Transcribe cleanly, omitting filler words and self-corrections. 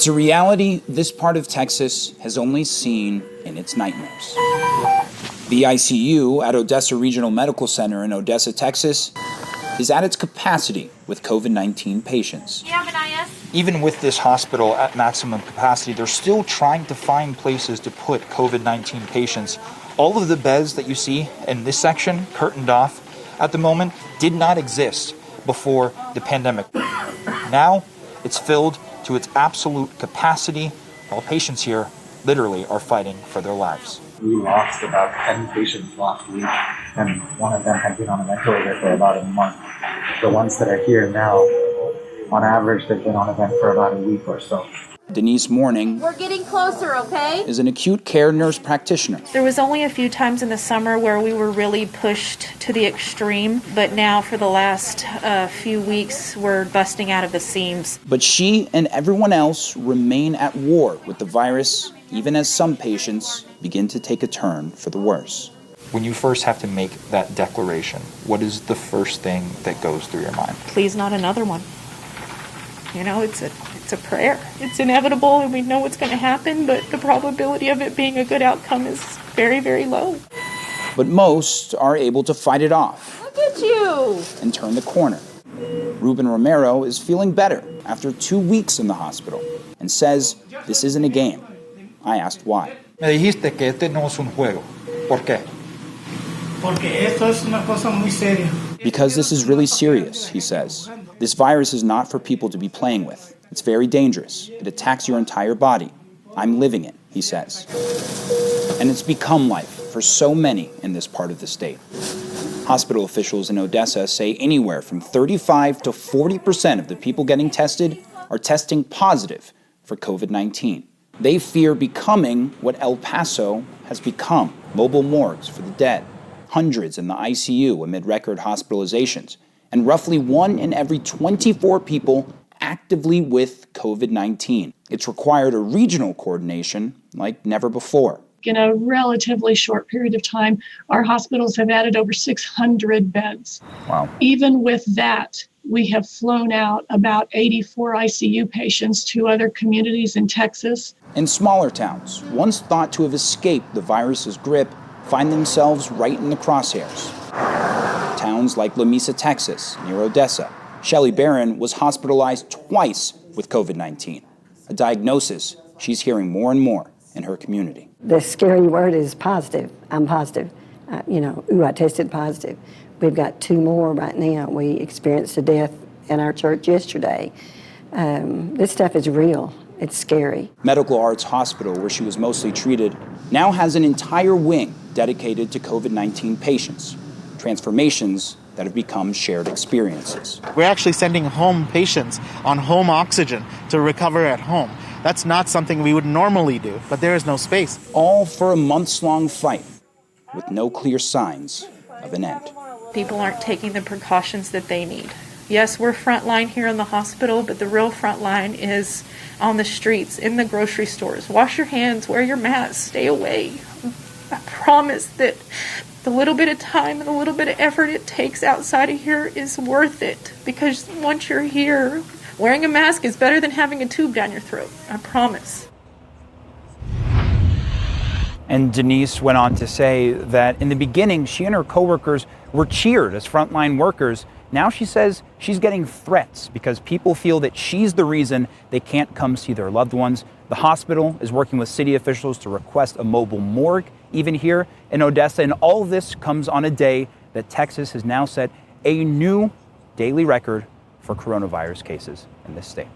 It's a reality this part of Texas has only seen in its nightmares. The ICU at Odessa Regional Medical Center in Odessa, Texas, is at its capacity with COVID-19 patients. Do you have an IS? Even with this hospital at maximum capacity, they're still trying to find places to put COVID-19 patients. All of the beds that you see in this section, curtained off at the moment, did not exist before the pandemic. Now, it's filled to its absolute capacity. All patients here literally are fighting for their lives. We lost about 10 patients last week, and one of them had been on a ventilator for about a month. The ones that are here now, on average, they've been on a vent for about a week or so. Denise Morning We're getting closer, okay? is an acute care nurse practitioner. There was only a few times in the summer where we were really pushed to the extreme, but now for the last few weeks, we're busting out of the seams. But she and everyone else remain at war with the virus, even as some patients begin to take a turn for the worse. When you first have to make that declaration, what is the first thing that goes through your mind? Please, not another one. You know, it's a prayer. It's inevitable and we know what's going to happen, but the probability of it being a good outcome is very, very low. But most are able to fight it off. Look at you! And turn the corner. Ruben Romero is feeling better after 2 weeks in the hospital and says this isn't a game. I asked why. Me dijiste que este no es un juego. ¿Por qué? Porque esto es una cosa muy seria. Because this is really serious, he says. This virus is not for people to be playing with. It's very dangerous. It attacks your entire body. I'm living it, he says. And it's become life for so many in this part of the state. Hospital officials in Odessa say anywhere from 35 to 40% of the people getting tested are testing positive for COVID-19. They fear becoming what El Paso has become, mobile morgues for the dead, hundreds in the ICU amid record hospitalizations, and roughly 1 in every 24 people actively with COVID-19. It's required a regional coordination like never before. In a relatively short period of time, our hospitals have added over 600 beds. Wow. Even with that, we have flown out about 84 ICU patients to other communities in Texas. In smaller towns, once thought to have escaped the virus's grip, find themselves right in the crosshairs. Towns like La Mesa, Texas, near Odessa. Shelley Barron was hospitalized twice with COVID-19, a diagnosis she's hearing more and more in her community. The scary word is positive. I'm positive. I tested positive. We've got 2 more right now. We experienced a death in our church yesterday. This stuff is real. It's scary. Medical Arts Hospital, where she was mostly treated, now has an entire wing dedicated to COVID-19 patients. Transformations that have become shared experiences. We're actually sending home patients on home oxygen to recover at home. That's not something we would normally do, but there is no space. All for a months-long fight with no clear signs of an end. People aren't taking the precautions that they need. Yes, we're frontline here in the hospital, but the real frontline is on the streets, in the grocery stores. Wash your hands, wear your mask, stay away. I promise that the little bit of time and the little bit of effort it takes outside of here is worth it. Because once you're here, wearing a mask is better than having a tube down your throat. I promise. And Denise went on to say that in the beginning, she and her coworkers were cheered as frontline workers. Now she says she's getting threats because people feel that she's the reason they can't come see their loved ones. The hospital is working with city officials to request a mobile morgue, even here in Odessa. And all of this comes on a day that Texas has now set a new daily record for coronavirus cases in this state.